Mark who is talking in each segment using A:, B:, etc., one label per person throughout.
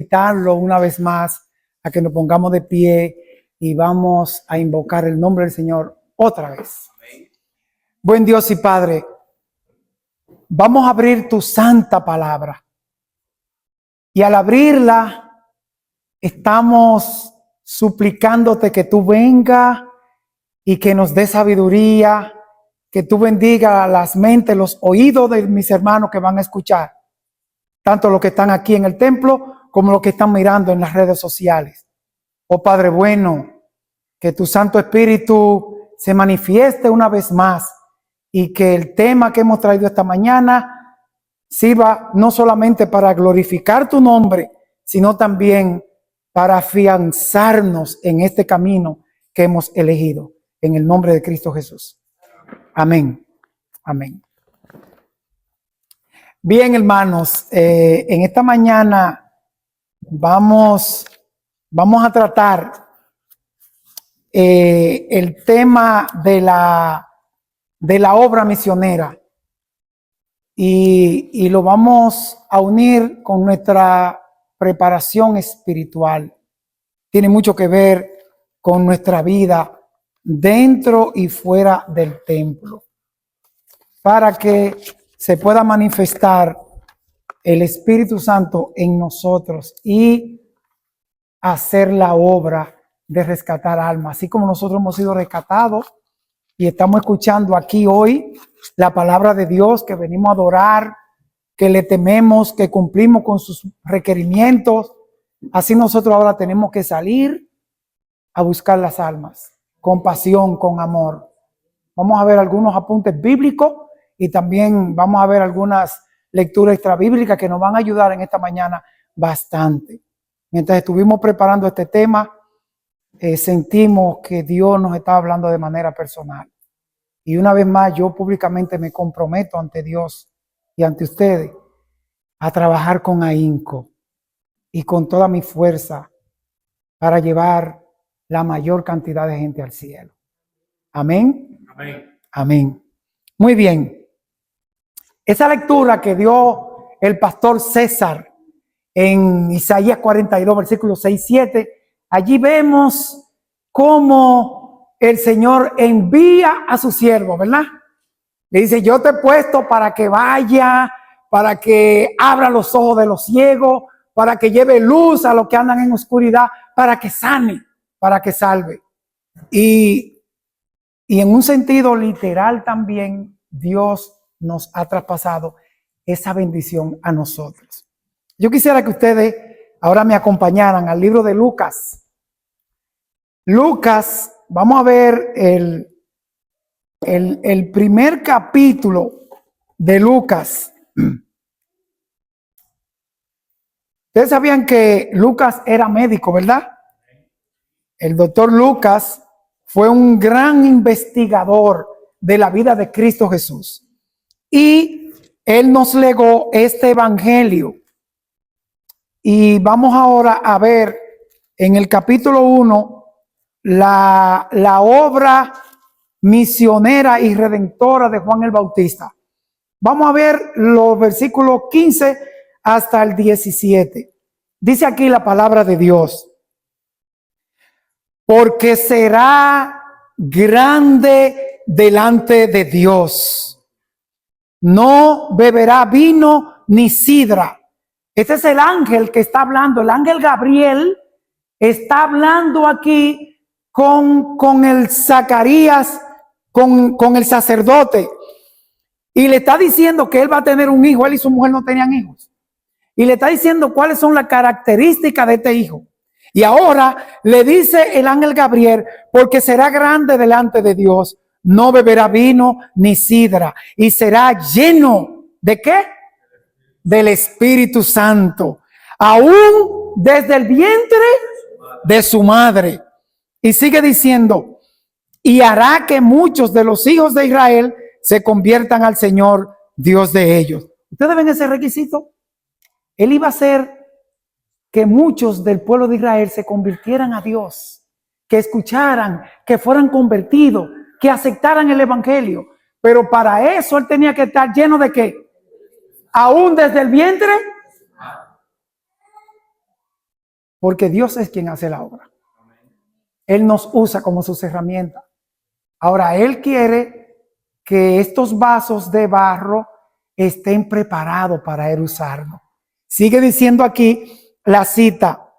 A: invitarlo una vez más a que nos pongamos de pie y vamos a invocar el nombre del Señor otra vez. Amén. Buen Dios y Padre, vamos a abrir tu santa palabra. Y al abrirla, estamos suplicándote que tú vengas y que nos dé sabiduría, que tú bendiga las mentes, los oídos de mis hermanos que van a escuchar, tanto los que están aquí en el templo como los que están mirando en las redes sociales. Oh Padre bueno, que tu Santo Espíritu se manifieste una vez más y que el tema que hemos traído esta mañana sirva no solamente para glorificar tu nombre, sino también para afianzarnos en este camino que hemos elegido. En el nombre de Cristo Jesús. Amén. Amén. Bien, hermanos, en esta mañana vamos a tratar el tema de la obra misionera y lo vamos a unir con nuestra preparación espiritual. Tiene mucho que ver con nuestra vida dentro y fuera del templo, para que se pueda manifestar el Espíritu Santo en nosotros y hacer la obra de rescatar almas, así como nosotros hemos sido rescatados y estamos escuchando aquí hoy la palabra de Dios, que venimos a adorar, que le tememos, que cumplimos con sus requerimientos. Así nosotros ahora tenemos que salir a buscar las almas con pasión, con amor. Vamos a ver algunos apuntes bíblicos y también vamos a ver algunas lecturas extrabíblicas que nos van a ayudar en esta mañana bastante. Mientras estuvimos preparando este tema, sentimos que Dios nos está hablando de manera personal. Y una vez más, yo públicamente me comprometo ante Dios y ante ustedes a trabajar con ahínco y con toda mi fuerza para llevar la mayor cantidad de gente al cielo. Amén. Amén. Amén. Muy bien. Esa lectura que dio el pastor César en Isaías 42, versículos 6 y 7, allí vemos cómo el Señor envía a su siervo, ¿verdad? Le dice, yo te he puesto para que vaya, para que abra los ojos de los ciegos, para que lleve luz a los que andan en oscuridad, para que sane, para que salve. Y en un sentido literal también, Dios nos ha traspasado esa bendición a nosotros. Yo quisiera que ustedes ahora me acompañaran al libro de Lucas. Lucas, vamos a ver el primer capítulo de Lucas. Ustedes sabían que Lucas era médico, ¿verdad? El doctor Lucas fue un gran investigador de la vida de Cristo Jesús. Y él nos legó este evangelio. Y vamos ahora a ver en el capítulo 1 la obra misionera y redentora de Juan el Bautista. Vamos a ver los versículos 15 hasta el 17. Dice aquí la palabra de Dios. Porque será grande delante de Dios. No beberá vino ni sidra. Este es el ángel que está hablando. El ángel Gabriel está hablando aquí con el Zacarías, con el sacerdote. Y le está diciendo que él va a tener un hijo. Él y su mujer no tenían hijos. Y le está diciendo cuáles son las características de este hijo. Y ahora le dice el ángel Gabriel, porque será grande delante de Dios, no beberá vino ni sidra, y será lleno ¿de qué? Del Espíritu Santo, aún desde el vientre de su madre. Y sigue diciendo, y hará que muchos de los hijos de Israel se conviertan al Señor, Dios de ellos. ¿Ustedes ven ese requisito? Él iba a hacer que muchos del pueblo de Israel se convirtieran a Dios, que escucharan, que fueran convertidos, que aceptaran el evangelio. Pero para eso él tenía que estar lleno de ¿qué? Aún desde el vientre. porque Dios es quien hace la obra. Él nos usa como sus herramientas. Ahora, Él quiere que estos vasos de barro estén preparados para Él usarlos. Sigue diciendo aquí la cita,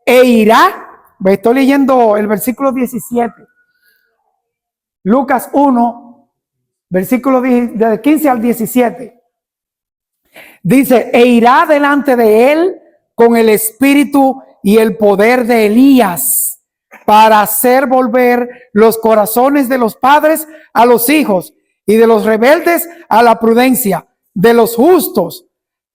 A: e irá, estoy leyendo el versículo 17, Lucas 1, versículo del 15 al 17. Dice, e irá delante de él con el espíritu y el poder de Elías para hacer volver los corazones de los padres a los hijos y de los rebeldes a la prudencia, de los justos,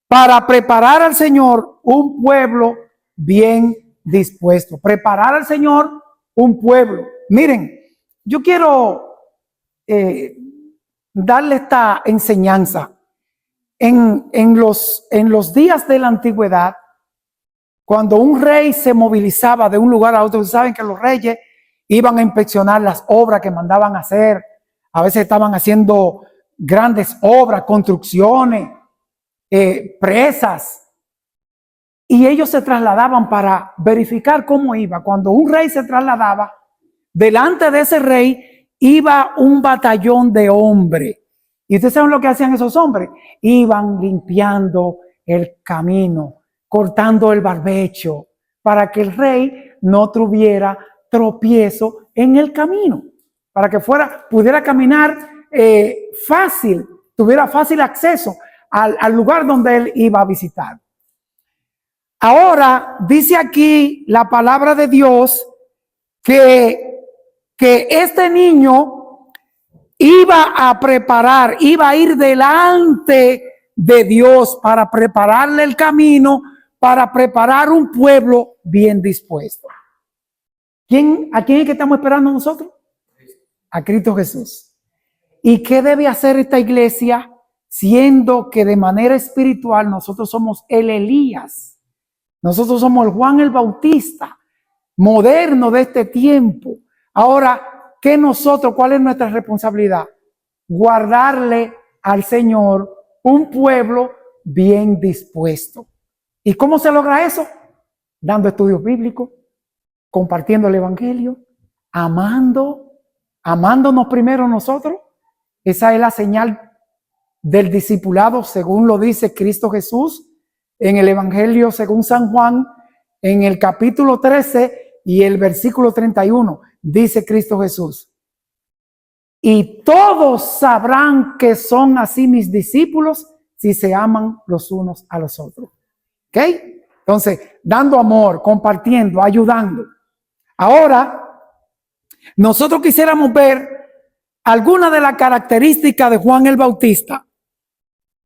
A: para preparar al Señor un pueblo bien dispuesto. Preparar al Señor un pueblo. Miren, yo quiero darle esta enseñanza. En los días de la antigüedad, cuando un rey se movilizaba de un lugar a otro, saben que los reyes iban a inspeccionar las obras que mandaban hacer. A veces estaban haciendo grandes obras, construcciones, presas. Y ellos se trasladaban para verificar cómo iba. Cuando un rey se trasladaba, delante de ese rey iba un batallón de hombres. ¿Y ustedes saben lo que hacían esos hombres? Iban limpiando el camino, cortando el barbecho, para que el rey no tuviera tropiezo en el camino, para que pudiera caminar fácil, tuviera fácil acceso al lugar donde él iba a visitar. Ahora dice aquí la palabra de Dios que este niño iba a preparar, iba a ir delante de Dios para prepararle el camino, para preparar un pueblo bien dispuesto. ¿A quién es que estamos esperando nosotros? A Cristo Jesús. ¿Y qué debe hacer esta iglesia? Siendo que de manera espiritual nosotros somos el Elías. Nosotros somos el Juan el Bautista, moderno de este tiempo. Ahora, ¿cuál es nuestra responsabilidad? Guardarle al Señor un pueblo bien dispuesto. ¿Y cómo se logra eso? Dando estudios bíblicos, compartiendo el evangelio, amándonos primero nosotros. Esa es la señal del discipulado, según lo dice Cristo Jesús en el evangelio según San Juan, en el capítulo 13 y el versículo 31. Dice Cristo Jesús, y todos sabrán que son así mis discípulos si se aman los unos a los otros. ¿Ok? Entonces, dando amor, compartiendo, ayudando. Ahora, nosotros quisiéramos ver alguna de las características de Juan el Bautista,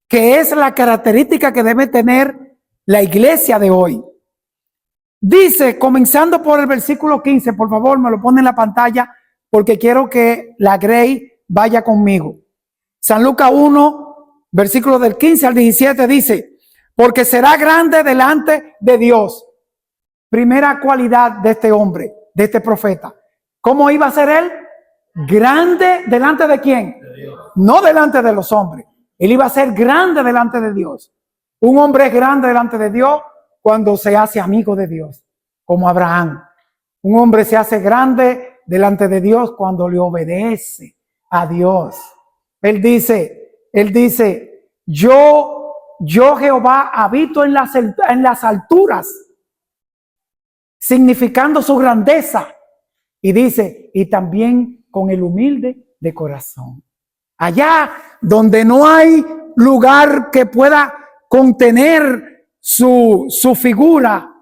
A: que es la característica que debe tener la iglesia de hoy. Dice, comenzando por el versículo 15, por favor, me lo pone en la pantalla, porque quiero que la Grey vaya conmigo. San Lucas 1, versículo del 15 al 17 dice, porque será grande delante de Dios. Primera cualidad de este hombre, de este profeta. ¿Cómo iba a ser él? Grande delante de quién? De Dios. No delante de los hombres. Él iba a ser grande delante de Dios. Un hombre es grande delante de Dios cuando se hace amigo de Dios, como Abraham. Un hombre se hace grande delante de Dios cuando le obedece a Dios. Él dice, yo Jehová habito en las alturas, significando su grandeza. Y dice, y también con el humilde de corazón. Allá donde no hay lugar que pueda contener su figura,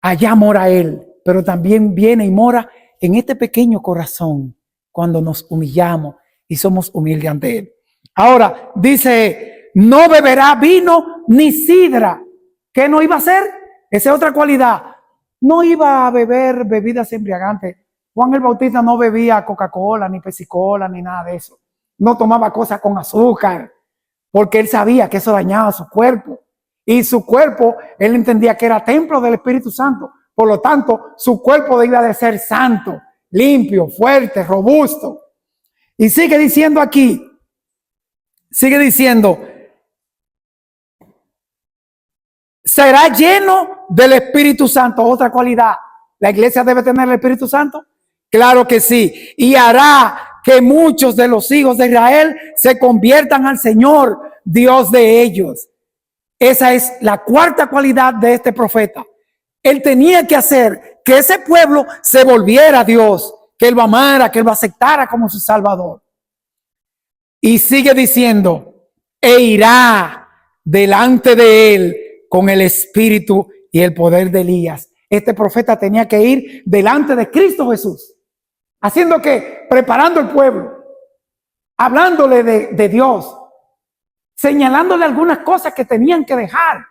A: allá mora él, pero también viene y mora en este pequeño corazón cuando nos humillamos y somos humildes ante él. Ahora, dice, no beberá vino ni sidra. ¿Qué no iba a hacer? Esa es otra cualidad. No iba a beber bebidas embriagantes. Juan el Bautista no bebía Coca-Cola, ni Pepsi-Cola, ni nada de eso. No tomaba cosas con azúcar, porque él sabía que eso dañaba su cuerpo. Y su cuerpo, él entendía que era templo del Espíritu Santo. Por lo tanto, su cuerpo debía de ser santo, limpio, fuerte, robusto. Y sigue diciendo aquí, será lleno del Espíritu Santo. Otra cualidad. ¿La iglesia debe tener el Espíritu Santo? Claro que sí. Y hará que muchos de los hijos de Israel se conviertan al Señor, Dios de ellos. Esa es la cuarta cualidad de este profeta. Él tenía que hacer que ese pueblo se volviera a Dios, que él lo amara, que él lo aceptara como su Salvador. Y sigue diciendo, e irá delante de él con el espíritu y el poder de Elías. Este profeta tenía que ir delante de Cristo Jesús. ¿Haciendo qué? Preparando el pueblo, hablándole de Dios, señalándole algunas cosas que tenían que dejar.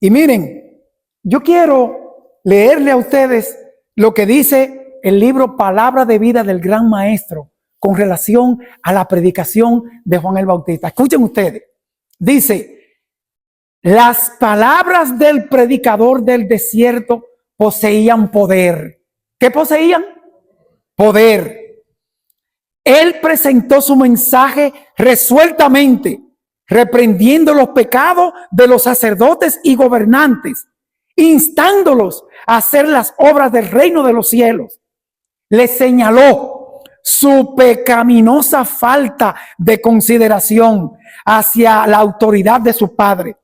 A: Y miren, yo quiero leerle a ustedes lo que dice el libro Palabra de Vida del Gran Maestro con relación a la predicación de Juan el Bautista. Escuchen ustedes. Dice, las palabras del predicador del desierto poseían poder. ¿Qué poseían? Poder. Él presentó su mensaje resueltamente, reprendiendo los pecados de los sacerdotes y gobernantes, instándolos a hacer las obras del reino de los cielos. Les señaló su pecaminosa falta de consideración hacia la autoridad de su padre,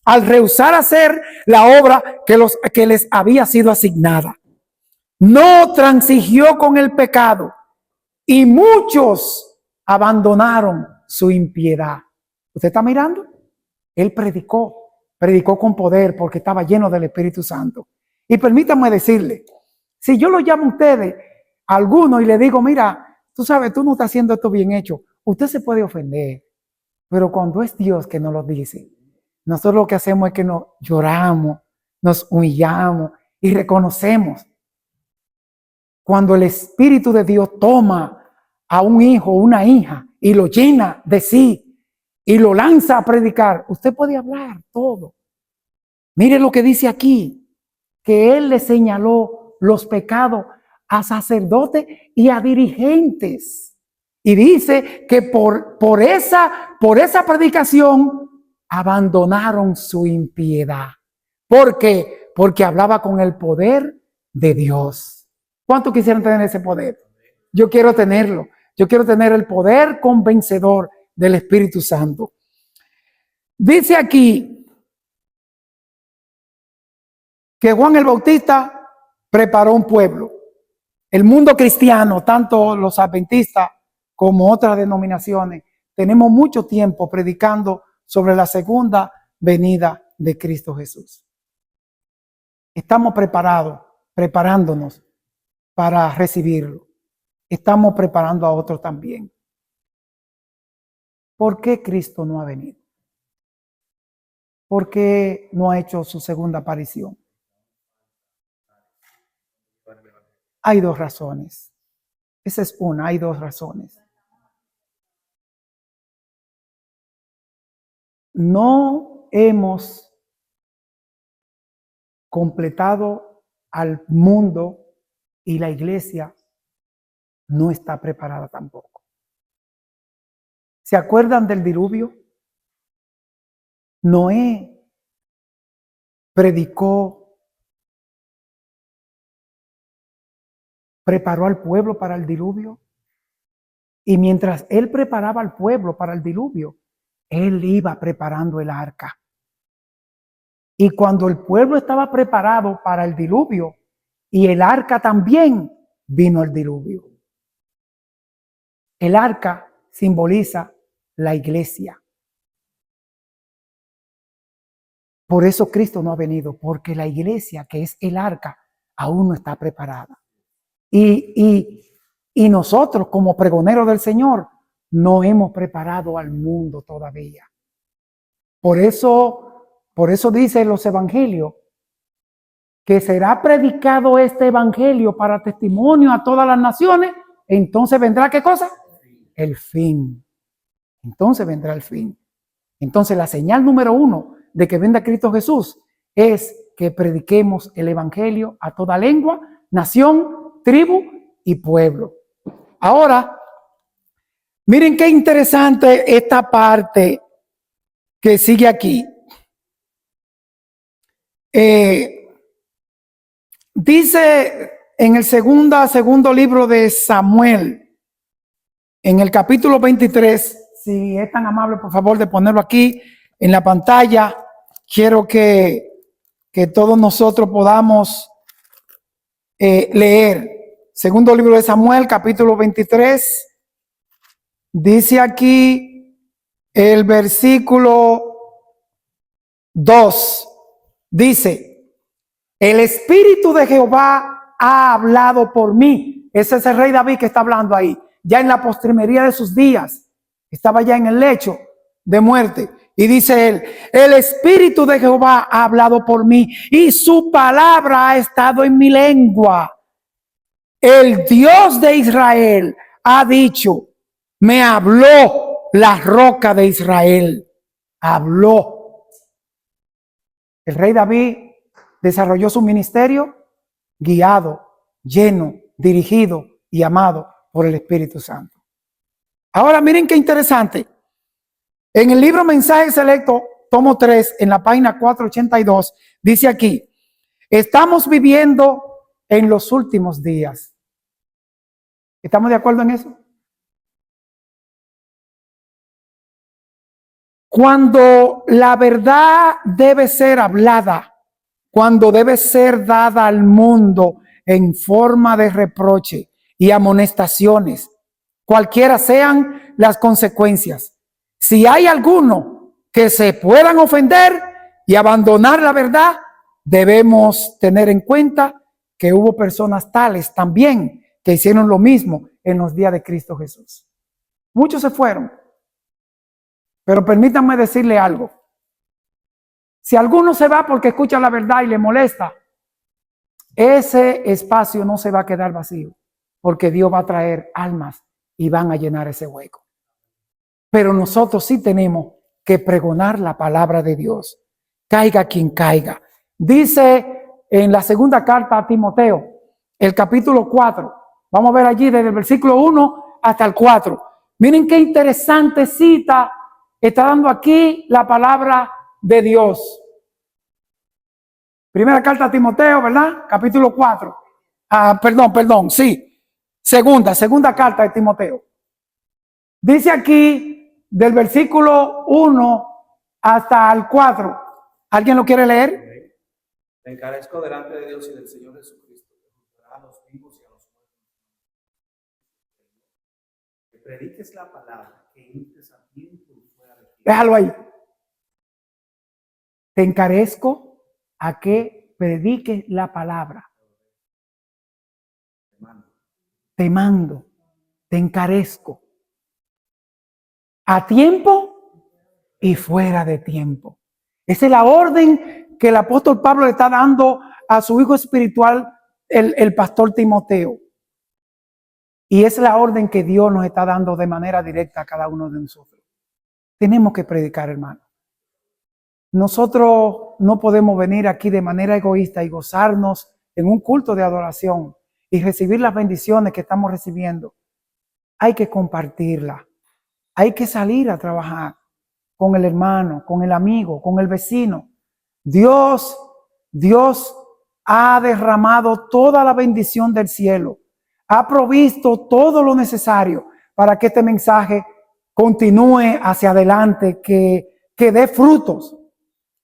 A: al rehusar hacer la obra que les había sido asignada. No transigió con el pecado y muchos abandonaron su impiedad. ¿Usted está mirando? Él predicó con poder porque estaba lleno del Espíritu Santo. Y permítanme decirle, si yo lo llamo a ustedes, a alguno, y le digo, mira, tú sabes, tú no estás haciendo esto bien hecho, usted se puede ofender. Pero cuando es Dios que nos lo dice, nosotros lo que hacemos es que nos lloramos, nos humillamos y reconocemos. Cuando el Espíritu de Dios toma a un hijo o una hija y lo llena de sí y lo lanza a predicar, usted puede hablar todo. Mire lo que dice aquí, que él le señaló los pecados a sacerdotes y a dirigentes. Y dice que por esa predicación abandonaron su impiedad. ¿Por qué? Porque hablaba con el poder de Dios. ¿Cuántos quisieran tener ese poder? Yo quiero tenerlo. Yo quiero tener el poder convencedor del Espíritu Santo. Dice aquí que Juan el Bautista preparó un pueblo. El mundo cristiano, tanto los adventistas como otras denominaciones, tenemos mucho tiempo predicando sobre la segunda venida de Cristo Jesús. Estamos preparándonos para recibirlo. Estamos preparando a otros también. ¿Por qué Cristo no ha venido? ¿Por qué no ha hecho su segunda aparición? Hay dos razones. Esa es una, hay dos razones. No hemos completado al mundo y la iglesia no está preparada tampoco. ¿Se acuerdan del diluvio? Noé predicó, preparó al pueblo para el diluvio. Y mientras él preparaba al pueblo para el diluvio, él iba preparando el arca. Y cuando el pueblo estaba preparado para el diluvio, y el arca también, vino el diluvio. El arca simboliza la iglesia. Por eso Cristo no ha venido, porque la iglesia, que es el arca, aún no está preparada. Y nosotros, como pregoneros del Señor, no hemos preparado al mundo todavía. Por eso dice en los evangelios que será predicado este evangelio para testimonio a todas las naciones. Entonces vendrá, ¿qué cosa? El fin. Entonces vendrá el fin. Entonces la señal número 1 de que venga Cristo Jesús es que prediquemos el evangelio a toda lengua, nación, tribu y pueblo. Ahora, miren qué interesante esta parte que sigue aquí. Dice en el segundo libro de Samuel, en el capítulo 23, si es tan amable, por favor, de ponerlo aquí en la pantalla. Quiero que todos nosotros podamos leer. Segundo libro de Samuel, capítulo 23. Dice aquí el versículo 2. Dice: el Espíritu de Jehová ha hablado por mí. Ese es el rey David que está hablando ahí. Ya en la postrimería de sus días. Estaba ya en el lecho de muerte. Y dice él: el Espíritu de Jehová ha hablado por mí y su palabra ha estado en mi lengua. El Dios de Israel ha dicho, me habló la roca de Israel. Habló. El rey David desarrolló su ministerio guiado, lleno, dirigido y amado por el Espíritu Santo. Ahora miren qué interesante. En el libro Mensaje Selecto, tomo 3, en la página 482, dice aquí: estamos viviendo en los últimos días. ¿Estamos de acuerdo en eso? Cuando la verdad debe ser hablada, cuando debe ser dada al mundo en forma de reproche y amonestaciones, cualquiera sean las consecuencias. Si hay alguno que se puedan ofender y abandonar la verdad, debemos tener en cuenta que hubo personas tales también que hicieron lo mismo en los días de Cristo Jesús. Muchos se fueron. Pero permítanme decirle algo. Si alguno se va porque escucha la verdad y le molesta, ese espacio no se va a quedar vacío, porque Dios va a traer almas y van a llenar ese hueco. Pero nosotros sí tenemos que pregonar la palabra de Dios, caiga quien caiga. Dice en la segunda carta a Timoteo, el capítulo 4, vamos a ver allí desde el versículo 1 hasta el 4. Miren qué interesante cita está dando aquí la palabra de Dios. Primera carta a Timoteo, ¿verdad? Capítulo 4. Sí. Segunda carta de Timoteo. Dice aquí del versículo 1 hasta el 4. ¿Alguien lo quiere leer?
B: Te encarezco delante de Dios y del Señor Jesucristo, que juzgará a los vivos y a los muertos. Que prediques la palabra, que invites a tiempo y fuera de tiempo.
A: Déjalo ahí. Te encarezco a que prediques la palabra. Te mando, te encarezco. A tiempo y fuera de tiempo. Esa es la orden que el apóstol Pablo le está dando a su hijo espiritual, el pastor Timoteo. Y es la orden que Dios nos está dando de manera directa a cada uno de nosotros. Tenemos que predicar, hermano. Nosotros no podemos venir aquí de manera egoísta y gozarnos en un culto de adoración y recibir las bendiciones que estamos recibiendo. Hay que compartirla. Hay que salir a trabajar con el hermano, con el amigo, con el vecino. Dios ha derramado toda la bendición del cielo. Ha provisto todo lo necesario para que este mensaje continúe hacia adelante, que dé frutos.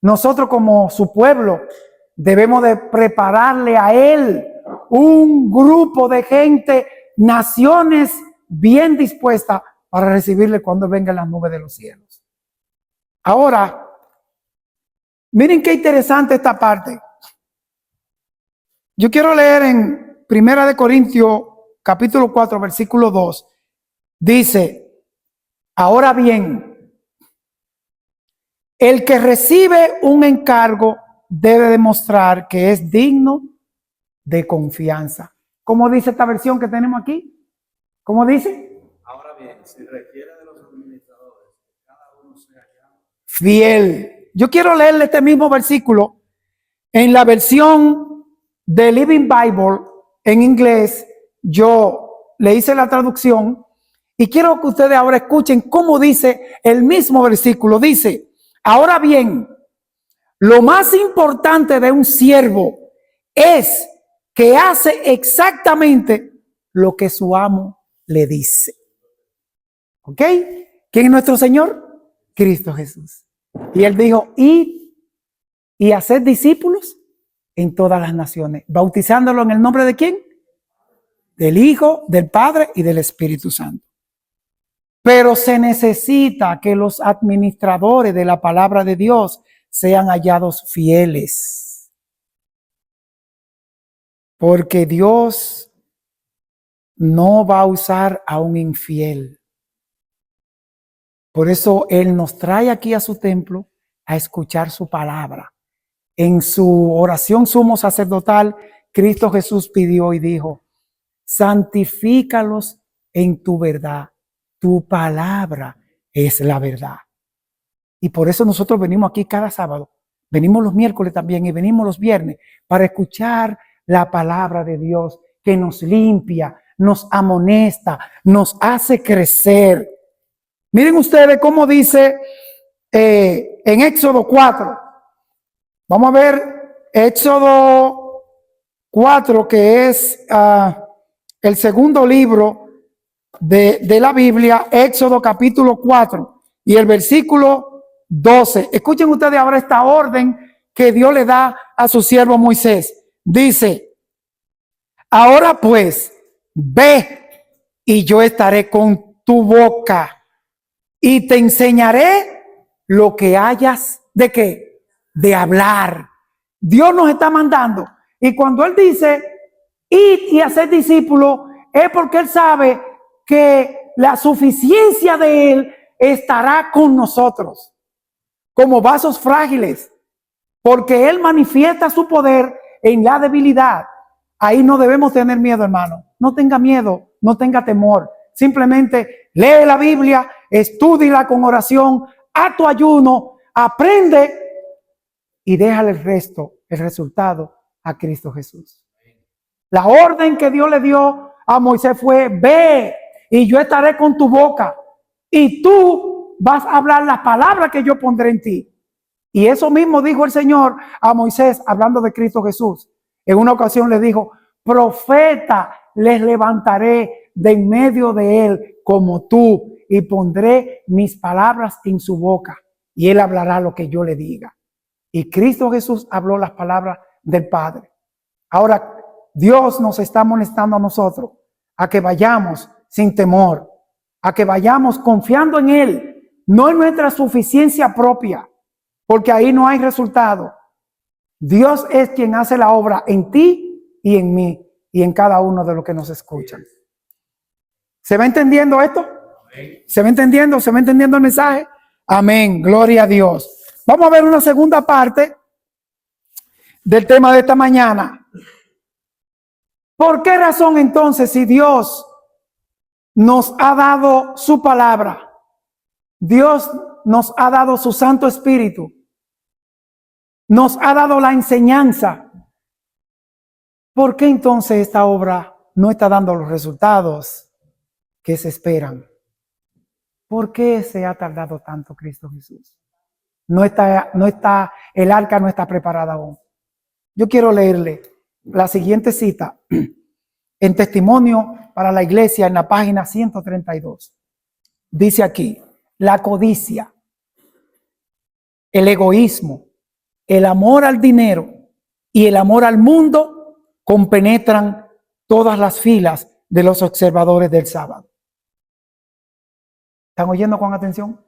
A: Nosotros como su pueblo debemos de prepararle a él un grupo de gente, naciones bien dispuestas para recibirle cuando venga en las nubes de los cielos. Ahora, miren qué interesante esta parte. Yo quiero leer en 1 Corintios capítulo 4, versículo 2. Dice: ahora bien, el que recibe un encargo debe demostrar que es digno de confianza. ¿Cómo dice esta versión que tenemos aquí? ¿Cómo dice?
B: Ahora bien, si requiere de los administradores, cada uno sea ya
A: fiel. Yo quiero leerle este mismo versículo en la versión de Living Bible en inglés. Yo le hice la traducción y quiero que ustedes ahora escuchen cómo dice el mismo versículo. Dice: ahora bien, Lo más importante de un siervo es que hace exactamente lo que su amo le dice. ¿Ok? ¿Quién es nuestro Señor? Cristo Jesús. Y Él dijo, id y haced discípulos en todas las naciones, bautizándolo en el nombre de ¿quién? Del Hijo, del Padre y del Espíritu Santo. Pero se necesita que los administradores de la palabra de Dios sean hallados fieles. Porque Dios no va a usar a un infiel. Por eso Él nos trae aquí a su templo a escuchar su palabra. En su oración sumo sacerdotal, Cristo Jesús pidió y dijo, santifícalos en tu verdad. Tu palabra es la verdad. Y por eso nosotros venimos aquí cada sábado. Venimos los miércoles también y venimos los viernes para escuchar la palabra de Dios que nos limpia, nos amonesta, nos hace crecer. Miren ustedes cómo dice en Éxodo 4. Vamos a ver Éxodo 4, que es el segundo libro de la Biblia, Éxodo capítulo 4 y el versículo 12. Escuchen ustedes ahora esta orden que Dios le da a su siervo Moisés. Dice, ahora pues, ve y yo estaré con tu boca y te enseñaré lo que hayas de qué, de hablar. Dios nos está mandando. Y cuando Él dice, id y hacer discípulos, es porque Él sabe que la suficiencia de Él estará con nosotros, como vasos frágiles, porque Él manifiesta su poder en la debilidad. Ahí no debemos tener miedo, hermano. No tenga miedo, no tenga temor. Simplemente lee la Biblia, estúdiala con oración, a tu ayuno, aprende y déjale el resto, el resultado a Cristo Jesús. La orden que Dios le dio a Moisés fue, ve y yo estaré con tu boca y tú vas a hablar las palabras que yo pondré en ti. Y eso mismo dijo el Señor a Moisés, hablando de Cristo Jesús. En una ocasión le dijo, profeta les levantaré de en medio de él como tú y pondré mis palabras en su boca y él hablará lo que yo le diga. Y Cristo Jesús habló las palabras del Padre. Ahora, Dios nos está amonestando a nosotros a que vayamos sin temor, a que vayamos confiando en Él, no en nuestra suficiencia propia, porque ahí no hay resultado. Dios es quien hace la obra en ti y en mí y en cada uno de los que nos escuchan. ¿Se va entendiendo esto? ¿Se va entendiendo? ¿Se va entendiendo el mensaje? Amén. Gloria a Dios. Vamos a ver una segunda parte del tema de esta mañana. ¿Por qué razón entonces, si Dios nos ha dado su palabra, Dios nos ha dado su Santo Espíritu, nos ha dado la enseñanza, ¿por qué entonces esta obra no está dando los resultados que se esperan? ¿Por qué se ha tardado tanto Cristo Jesús? No está, el arca no está preparada aún. Yo quiero leerle la siguiente cita en testimonio para la iglesia en la página 132. Dice aquí, la codicia, el egoísmo, el amor al dinero y el amor al mundo compenetran todas las filas de los observadores del sábado. ¿Están oyendo con atención?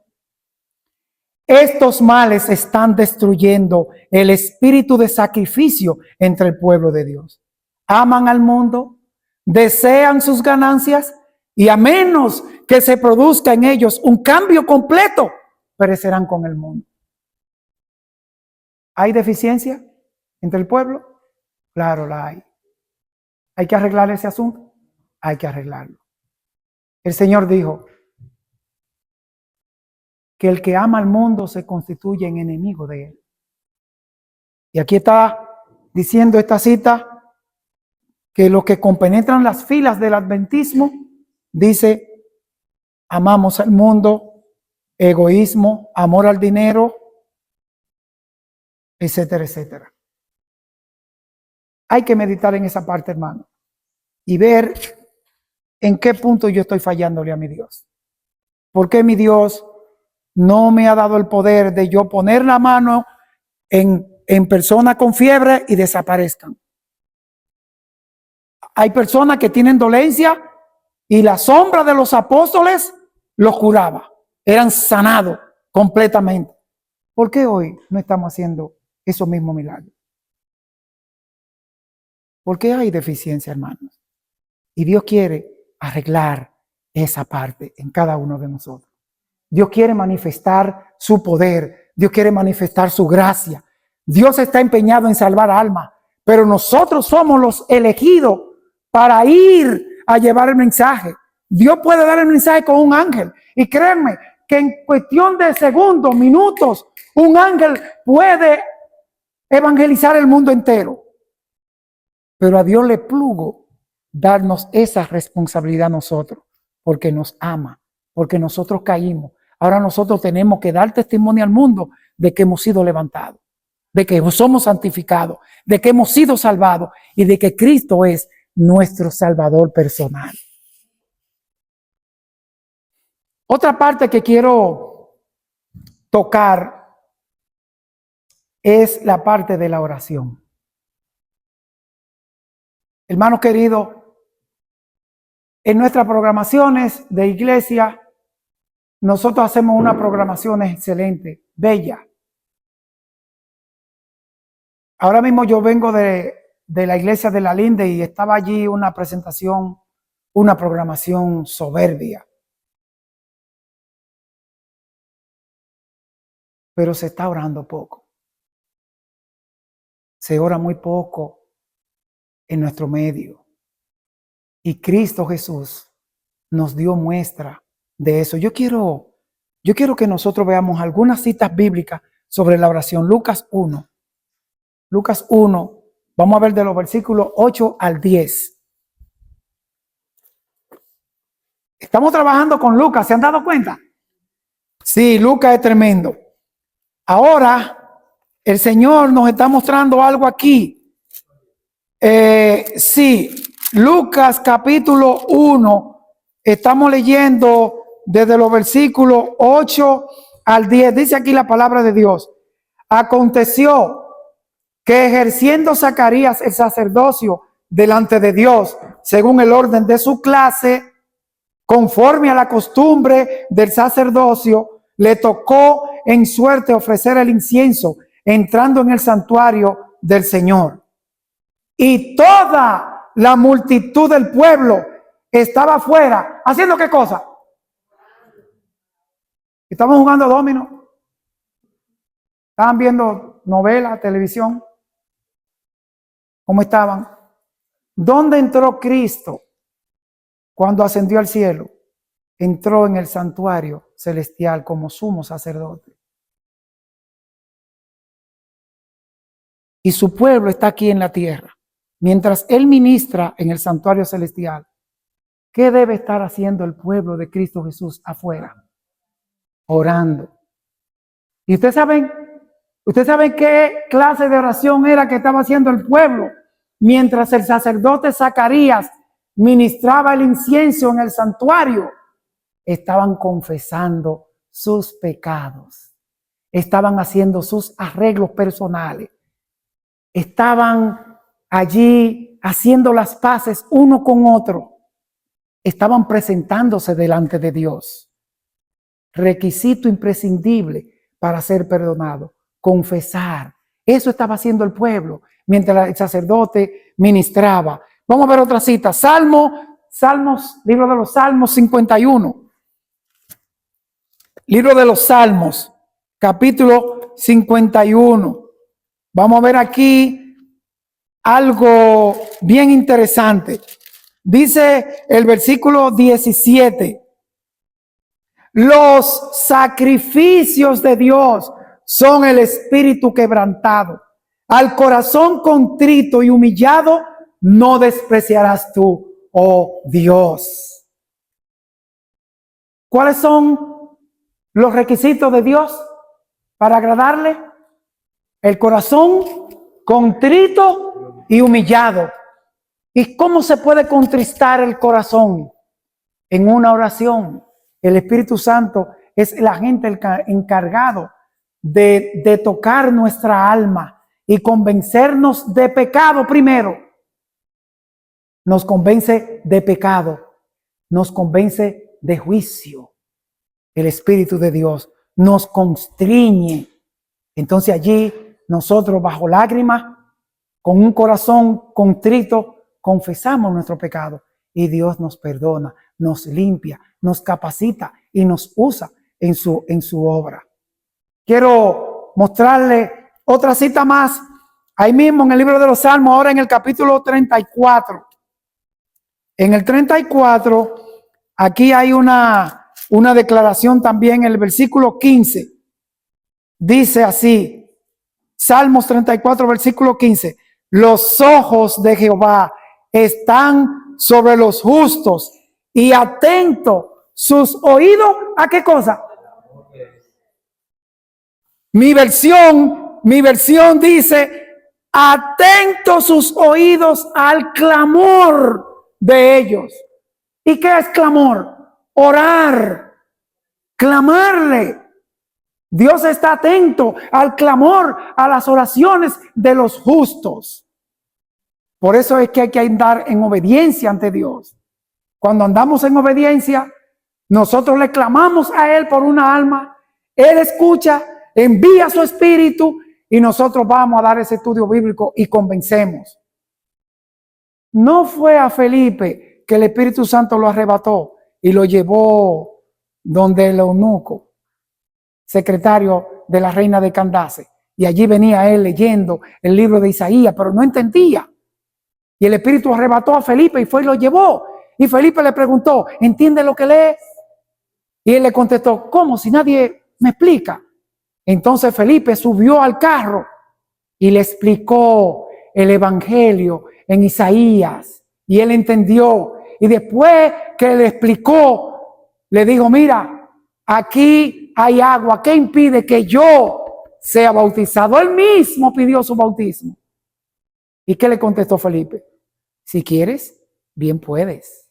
A: Estos males están destruyendo el espíritu de sacrificio entre el pueblo de Dios. Aman al mundo, desean sus ganancias y a menos que se produzca en ellos un cambio completo, perecerán con el mundo. ¿Hay deficiencia entre el pueblo? Claro, la hay. ¿Hay que arreglar ese asunto? Hay que arreglarlo. El Señor dijo que el que ama al mundo se constituye en enemigo de él. Y aquí está diciendo esta cita que los que compenetran las filas del adventismo, dice, amamos al mundo, egoísmo, amor al dinero, etcétera, etcétera. Hay que meditar en esa parte, hermano, y ver en qué punto yo estoy fallándole a mi Dios. ¿Por qué mi Dios no me ha dado el poder de yo poner la mano en personas con fiebre y desaparezcan? Hay personas que tienen dolencia y la sombra de los apóstoles los curaba. Eran sanados completamente. ¿Por qué hoy no estamos haciendo esos mismos milagros? ¿Por qué hay deficiencia, hermanos? Y Dios quiere arreglar esa parte en cada uno de nosotros. Dios quiere manifestar su poder. Dios quiere manifestar su gracia. Dios está empeñado en salvar almas, pero nosotros somos los elegidos para ir a llevar el mensaje. Dios puede dar el mensaje con un ángel. Y créanme que en cuestión de segundos, minutos, un ángel puede evangelizar el mundo entero. Pero a Dios le plugo darnos esa responsabilidad a nosotros, porque nos ama, porque nosotros caímos. Ahora nosotros tenemos que dar testimonio al mundo de que hemos sido levantados, de que somos santificados, de que hemos sido salvados y de que Cristo es nuestro Salvador personal. Otra parte que quiero tocar es la parte de la oración. Hermanos queridos, en nuestras programaciones de iglesia, nosotros hacemos una programación excelente, bella. Ahora mismo yo vengo de la iglesia de La Linde y estaba allí una presentación, una programación soberbia. Pero se está orando poco. Se ora muy poco en nuestro medio. Y Cristo Jesús nos dio muestra de eso. Yo quiero que nosotros veamos algunas citas bíblicas sobre la oración. Lucas 1. Lucas 1, vamos a ver de los versículos 8 al 10. Estamos trabajando con Lucas, ¿se han dado cuenta? Sí, Lucas es tremendo. Ahora, el Señor nos está mostrando algo aquí. Sí, Lucas capítulo 1, estamos leyendo desde los versículos 8 al 10. Dice aquí la palabra de Dios. Aconteció que ejerciendo Zacarías el sacerdocio delante de Dios, según el orden de su clase, conforme a la costumbre del sacerdocio, le tocó en suerte ofrecer el incienso, entrando en el santuario del Señor. Y toda la multitud del pueblo estaba afuera, ¿haciendo qué cosa? Estaban jugando dominó. Estaban viendo novelas, televisión. ¿Cómo estaban? ¿Dónde entró Cristo cuando ascendió al cielo? Entró en el santuario celestial como sumo sacerdote. Y su pueblo está aquí en la tierra. Mientras Él ministra en el santuario celestial, ¿qué debe estar haciendo el pueblo de Cristo Jesús afuera? Orando. ¿Y ustedes saben qué clase de oración era que estaba haciendo el pueblo? Mientras el sacerdote Zacarías ministraba el incienso en el santuario, estaban confesando sus pecados, estaban haciendo sus arreglos personales, estaban allí haciendo las paces uno con otro, estaban presentándose delante de Dios. Requisito imprescindible para ser perdonado, confesar. Eso estaba haciendo el pueblo mientras el sacerdote ministraba. Vamos a ver otra cita. Salmos, libro de los Salmos 51. Libro de los Salmos, capítulo 51. Vamos a ver aquí algo bien interesante. Dice el versículo 17. Los sacrificios de Dios son el espíritu quebrantado. Al corazón contrito y humillado no despreciarás tú, oh Dios. ¿Cuáles son los requisitos de Dios para agradarle? El corazón contrito y humillado. ¿Y cómo se puede contristar el corazón? En una oración. El Espíritu Santo es el agente encargado de tocar nuestra alma y convencernos de pecado primero. Nos convence de pecado, nos convence de juicio. El Espíritu de Dios nos constriñe. Entonces allí nosotros bajo lágrimas, con un corazón contrito, confesamos nuestro pecado y Dios nos perdona, nos limpia, nos capacita y nos usa en su obra. Quiero mostrarle otra cita más, ahí mismo en el libro de los Salmos, ahora en el capítulo 34. En el 34, aquí hay una declaración también en el versículo 15. Dice así, Salmos 34, versículo 15. Los ojos de Jehová están sobre los justos y atentos sus oídos, ¿a qué cosa? Mi versión dice, atentos sus oídos al clamor de ellos. ¿Y qué es clamor? Orar, clamarle. Dios está atento al clamor, a las oraciones de los justos. Por eso es que hay que andar en obediencia ante Dios. Cuando andamos en obediencia, nosotros le clamamos a Él por una alma, Él escucha, envía su espíritu y nosotros vamos a dar ese estudio bíblico y convencemos. No fue a Felipe que el Espíritu Santo lo arrebató y lo llevó donde el eunuco, secretario de la reina de Candace, y allí venía él leyendo el libro de Isaías, pero no entendía. Y el Espíritu arrebató a Felipe y fue y lo llevó. Y Felipe le preguntó, ¿entiende lo que lee? Y él le contestó, ¿cómo? Si nadie me explica. Entonces Felipe subió al carro y le explicó el evangelio en Isaías. Y él entendió. Y después que le explicó, le dijo, mira, aquí hay agua. ¿Qué impide que yo sea bautizado? Él mismo pidió su bautismo. ¿Y qué le contestó Felipe? Si quieres, bien puedes.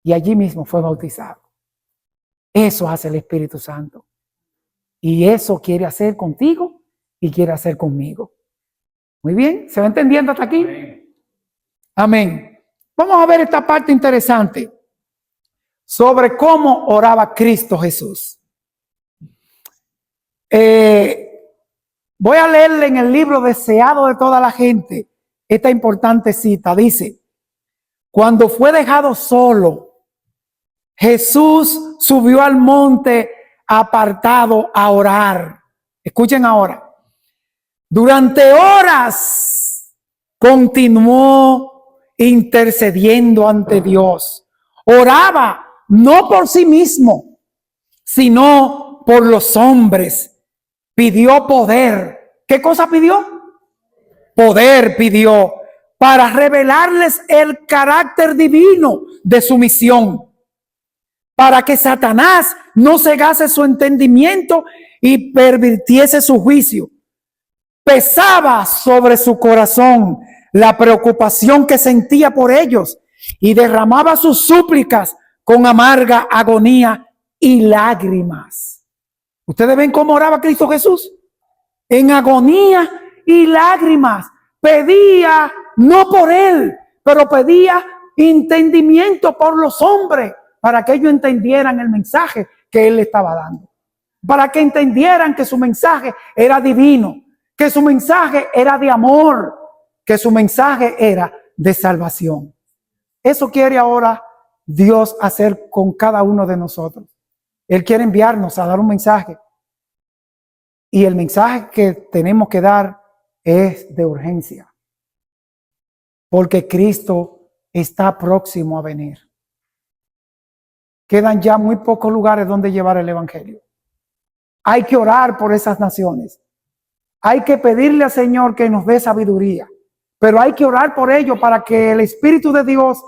A: Y allí mismo fue bautizado. Eso hace el Espíritu Santo. Y eso quiere hacer contigo y quiere hacer conmigo. Muy bien, ¿se va entendiendo hasta aquí? Amén. Vamos a ver esta parte interesante sobre cómo oraba Cristo Jesús. Voy a leerle en el libro Deseado de toda la gente esta importante cita. Dice, cuando fue dejado solo, Jesús subió al monte apartado a orar. Escuchen ahora. Durante horas continuó intercediendo ante Dios. Oraba no por sí mismo, sino por los hombres. Pidió poder. ¿Qué cosa pidió? Poder pidió para revelarles el carácter divino de su misión, para que Satanás no cegase su entendimiento y pervirtiese su juicio. Pesaba sobre su corazón la preocupación que sentía por ellos y derramaba sus súplicas con amarga agonía y lágrimas. ¿Ustedes ven cómo oraba Cristo Jesús? En agonía y lágrimas. Pedía, no por él, pero pedía entendimiento por los hombres, para que ellos entendieran el mensaje que él le estaba dando. Para que entendieran que su mensaje era divino, que su mensaje era de amor, que su mensaje era de salvación. Eso quiere ahora Dios hacer con cada uno de nosotros. Él quiere enviarnos a dar un mensaje. Y el mensaje que tenemos que dar es de urgencia. Porque Cristo está próximo a venir. Quedan ya muy pocos lugares donde llevar el evangelio. Hay que orar por esas naciones. Hay que pedirle al Señor que nos dé sabiduría. Pero hay que orar por ello para que el Espíritu de Dios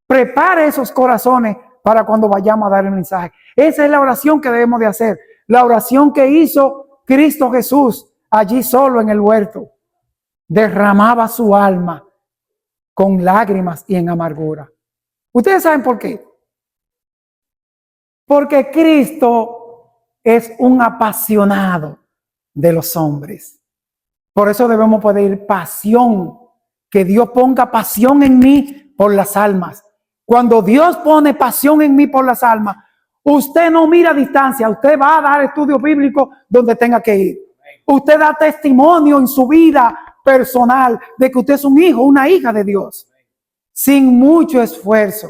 A: prepare esos corazones para cuando vayamos a dar el mensaje. Esa es la oración que debemos de hacer. La oración que hizo Cristo Jesús allí solo en el huerto, derramaba su alma con lágrimas y en amargura. ¿Ustedes saben por qué? Porque Cristo es un apasionado de los hombres. Por eso debemos pedir pasión, que Dios ponga pasión en mí por las almas. Cuando Dios pone pasión en mí por las almas, usted no mira a distancia, usted va a dar estudio bíblico donde tenga que ir. Usted da testimonio en su vida personal de que usted es un hijo, una hija de Dios, sin mucho esfuerzo.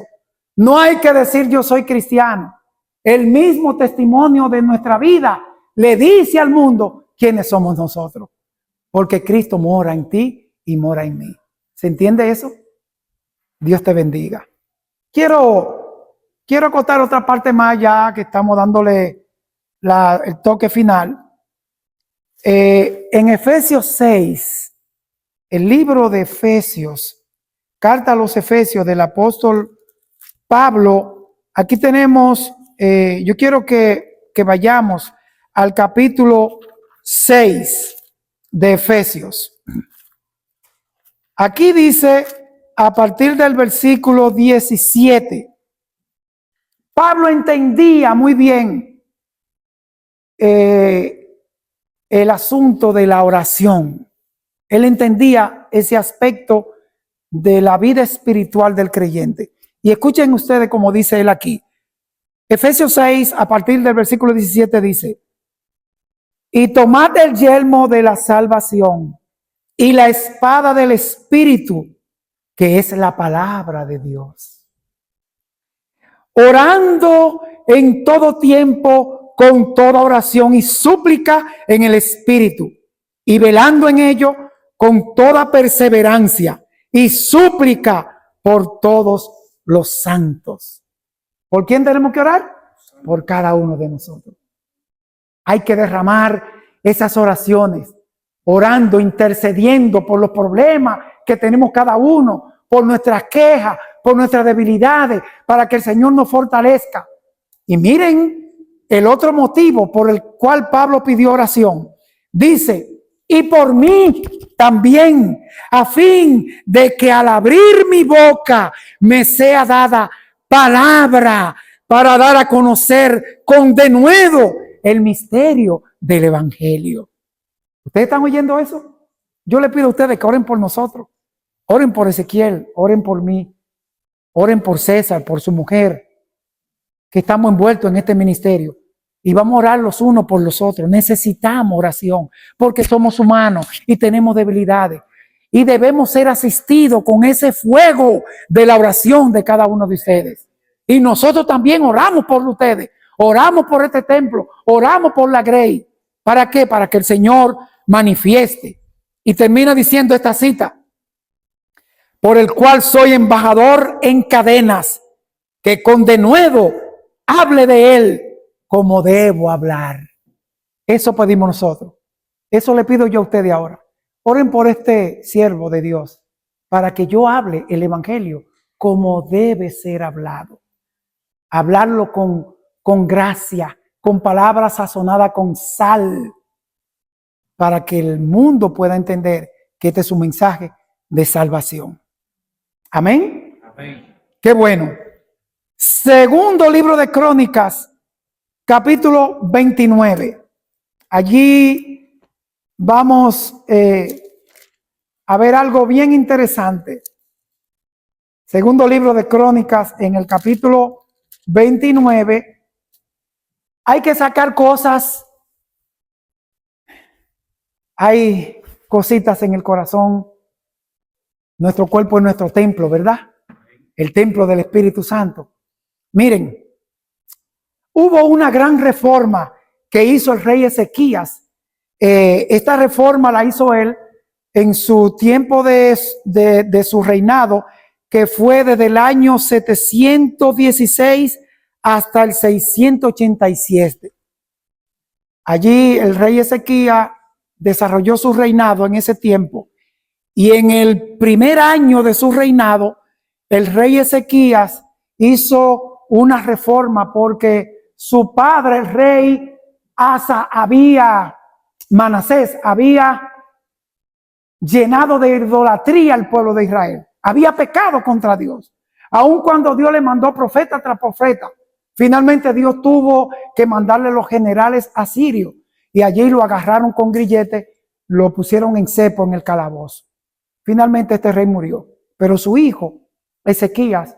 A: No hay que decir yo soy cristiano. El mismo testimonio de nuestra vida le dice al mundo quiénes somos nosotros, porque Cristo mora en ti y mora en mí. ¿Se entiende eso? Dios te bendiga. Quiero acotar otra parte más ya que estamos dándole el toque final. En Efesios 6, el libro de Efesios, carta a los Efesios del apóstol Pablo, aquí tenemos, yo quiero que vayamos al capítulo 6 de Efesios. Aquí dice, a partir del versículo 17, Pablo entendía muy bien el asunto de la oración. Él entendía ese aspecto de la vida espiritual del creyente. Y escuchen ustedes como dice él aquí. Efesios 6, a partir del versículo 17 dice, y tomad el yelmo de la salvación y la espada del Espíritu, que es la palabra de Dios. Orando en todo tiempo con toda oración y súplica en el Espíritu, y velando en ello con toda perseverancia y súplica por todos los santos. ¿Por quién tenemos que orar? Por cada uno de nosotros. Hay que derramar esas oraciones, orando, intercediendo por los problemas que tenemos cada uno, por nuestras quejas, por nuestras debilidades, para que el Señor nos fortalezca. Y miren el otro motivo por el cual Pablo pidió oración. Dice, y por mí también, a fin de que al abrir mi boca me sea dada palabra para dar a conocer con denuedo el misterio del Evangelio. ¿Ustedes están oyendo eso? Yo le pido a ustedes que oren por nosotros. Oren por Ezequiel, oren por mí, oren por César, por su mujer, que estamos envueltos en este ministerio. Y vamos a orar los unos por los otros. Necesitamos oración, porque somos humanos y tenemos debilidades. Y debemos ser asistidos con ese fuego de la oración de cada uno de ustedes. Y nosotros también oramos por ustedes. Oramos por este templo, oramos por la Grey. ¿Para qué? Para que el Señor manifieste. Y termina diciendo esta cita, por el cual soy embajador en cadenas, que con denuedo hable de él como debo hablar. Eso pedimos nosotros. Eso le pido yo a ustedes ahora. Oren por este siervo de Dios, para que yo hable el Evangelio como debe ser hablado. Hablarlo con gracia, con palabras sazonadas con sal, para que el mundo pueda entender que este es un mensaje de salvación. Amén.
B: Amén.
A: Qué bueno. Segundo libro de Crónicas, capítulo 29. Allí vamos a ver algo bien interesante. Segundo libro de Crónicas, en el capítulo 29, hay que sacar cosas. Hay cositas en el corazón. Nuestro cuerpo es nuestro templo, ¿verdad? El templo del Espíritu Santo. Miren, hubo una gran reforma que hizo el rey Ezequías. Esta reforma la hizo él en su tiempo de su reinado, que fue desde el año 716 hasta el 687. Allí el rey Ezequías desarrolló su reinado en ese tiempo. Y en el primer año de su reinado, el rey Ezequías hizo una reforma porque su padre, el rey Asa, había Manasés había llenado de idolatría al pueblo de Israel. Había pecado contra Dios. Aun cuando Dios le mandó profeta tras profeta, finalmente Dios tuvo que mandarle los generales asirios y allí lo agarraron con grillete, lo pusieron en cepo en el calabozo. Finalmente este rey murió, pero su hijo, Ezequías,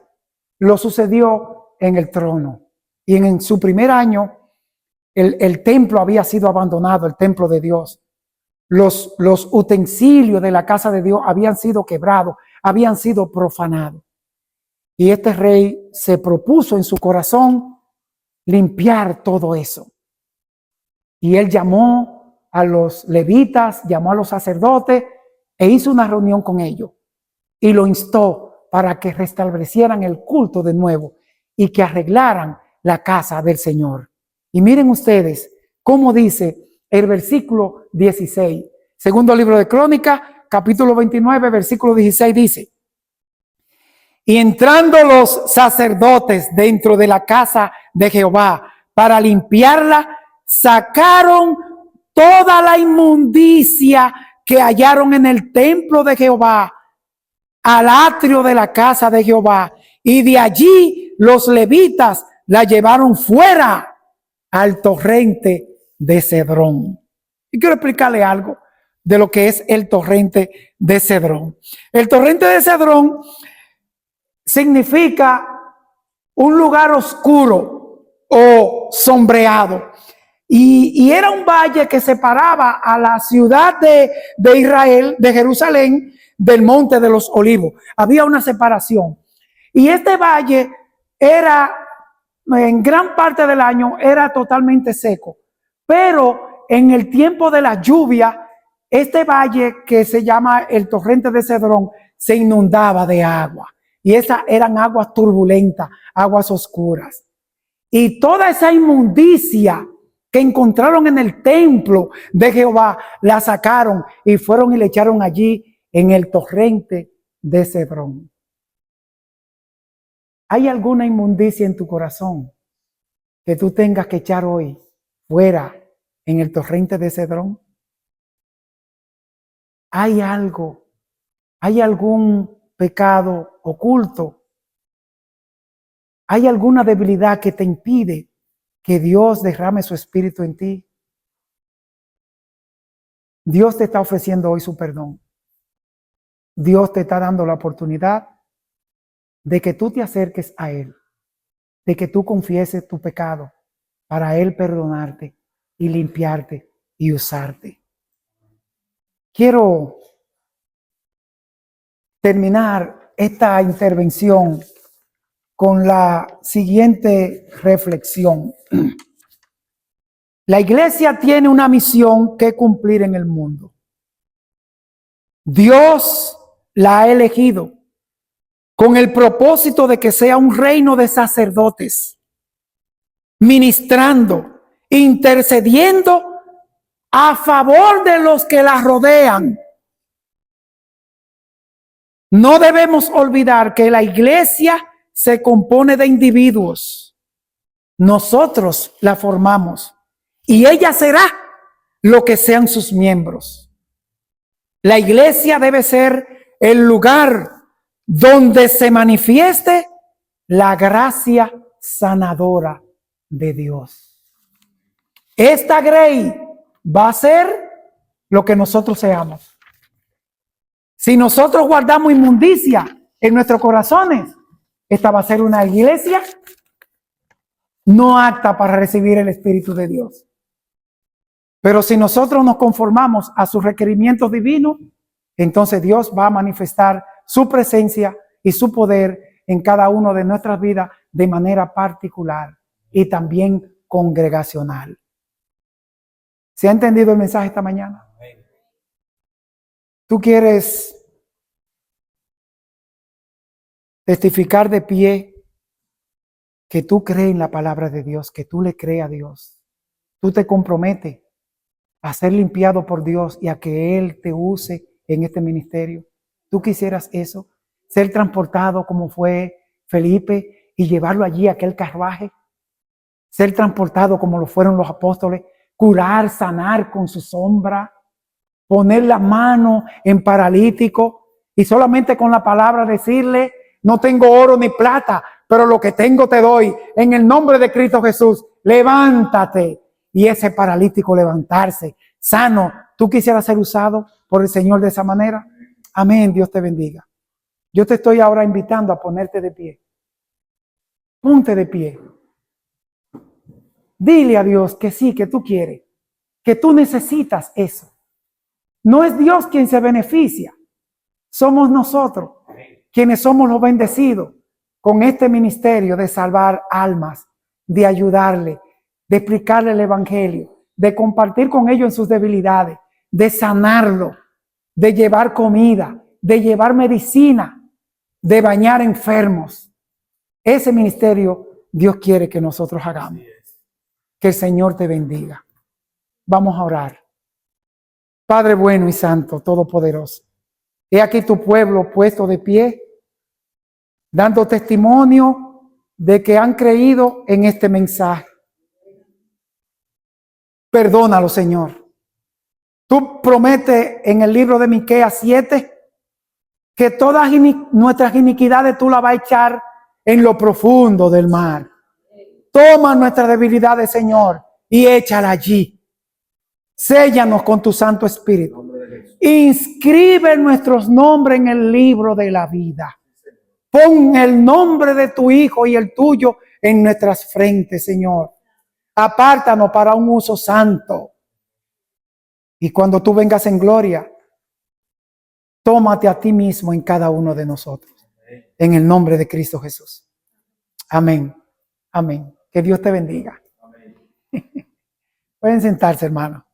A: lo sucedió en el trono. Y en su primer año, el templo había sido abandonado, el templo de Dios. Los utensilios de la casa de Dios habían sido quebrados, habían sido profanados. Y este rey se propuso en su corazón limpiar todo eso. Y él llamó a los levitas, llamó a los sacerdotes e hizo una reunión con ellos. Y lo instó para que restablecieran el culto de nuevo y que arreglaran la casa del Señor. Y miren ustedes cómo dice el versículo 16. Segundo libro de Crónicas, capítulo 29, versículo 16 dice: y entrando los sacerdotes dentro de la casa de Jehová para limpiarla, sacaron toda la inmundicia que hallaron en el templo de Jehová al atrio de la casa de Jehová, y de allí los levitas la llevaron fuera al torrente de Cedrón. Y quiero explicarle algo de lo que es el torrente de Cedrón. El torrente de Cedrón significa un lugar oscuro o sombreado. Y era un valle que separaba a la ciudad de Israel, de Jerusalén, del monte de los olivos. Había una separación. Y este valle era, en gran parte del año, era totalmente seco. Pero en el tiempo de la lluvia, este valle que se llama el torrente de Cedrón se inundaba de agua. Y esas eran aguas turbulentas, aguas oscuras. Y toda esa inmundicia que encontraron en el templo de Jehová, la sacaron y fueron y le echaron allí en el torrente de Cedrón. ¿Hay alguna inmundicia en tu corazón que tú tengas que echar hoy fuera en el torrente de Cedrón? ¿Hay algo? ¿Hay algún pecado oculto? ¿Hay alguna debilidad que te impide que Dios derrame su espíritu en ti? Dios te está ofreciendo hoy su perdón. Dios te está dando la oportunidad de que tú te acerques a Él, de que tú confieses tu pecado para Él perdonarte y limpiarte y usarte. Quiero terminar esta intervención con la siguiente reflexión. La iglesia tiene una misión que cumplir en el mundo. Dios la ha elegido con el propósito de que sea un reino de sacerdotes, ministrando, intercediendo a favor de los que la rodean. No debemos olvidar que la iglesia se compone de individuos. Nosotros la formamos y ella será lo que sean sus miembros. La iglesia debe ser el lugar donde se manifieste la gracia sanadora de Dios. Esta grey va a ser lo que nosotros seamos. Si nosotros guardamos inmundicia en nuestros corazones, esta va a ser una iglesia no apta para recibir el Espíritu de Dios. Pero si nosotros nos conformamos a sus requerimientos divinos, entonces Dios va a manifestar su presencia y su poder en cada uno de nuestras vidas de manera particular y también congregacional. ¿Se ha entendido el mensaje esta mañana? ¿Tú quieres testificar de pie que tú crees en la palabra de Dios, que tú le crees a Dios? Tú te comprometes a ser limpiado por Dios y a que Él te use en este ministerio. ¿Tú quisieras eso? Ser transportado como fue Felipe y llevarlo allí a aquel carruaje. Ser transportado como lo fueron los apóstoles curar, sanar con su sombra, poner la mano en paralítico y solamente con la palabra decirle, no tengo oro ni plata, pero lo que tengo te doy. En el nombre de Cristo Jesús, levántate. Y ese paralítico levantarse, sano. ¿Tú quisieras ser usado por el Señor de esa manera? Amén, Dios te bendiga. Yo te estoy ahora invitando a ponerte de pie. Ponte de pie. Dile a Dios que sí, que tú quieres, que tú necesitas eso. No es Dios quien se beneficia, somos nosotros quienes somos los bendecidos con este ministerio de salvar almas, de ayudarle, de explicarle el evangelio, de compartir con ellos en sus debilidades, de sanarlo, de llevar comida, de llevar medicina, de bañar enfermos. Ese ministerio Dios quiere que nosotros hagamos. Que el Señor te bendiga. Vamos a orar. Padre bueno y santo, todopoderoso, he aquí tu pueblo puesto de pie, dando testimonio de que han creído en este mensaje. Perdónalo, Señor. Tú prometes en el libro de Miqueas 7 que todas nuestras iniquidades tú las vas a echar en lo profundo del mar. Toma nuestras debilidades, Señor, y échala allí. Séllanos con tu Santo Espíritu. Inscribe nuestros nombres en el libro de la vida. Pon el nombre de tu Hijo y el tuyo en nuestras frentes, Señor. Apártanos para un uso santo. Y cuando tú vengas en gloria, tómate a ti mismo en cada uno de nosotros. En el nombre de Cristo Jesús. Amén. Amén. Que Dios te bendiga. Pueden sentarse, hermano.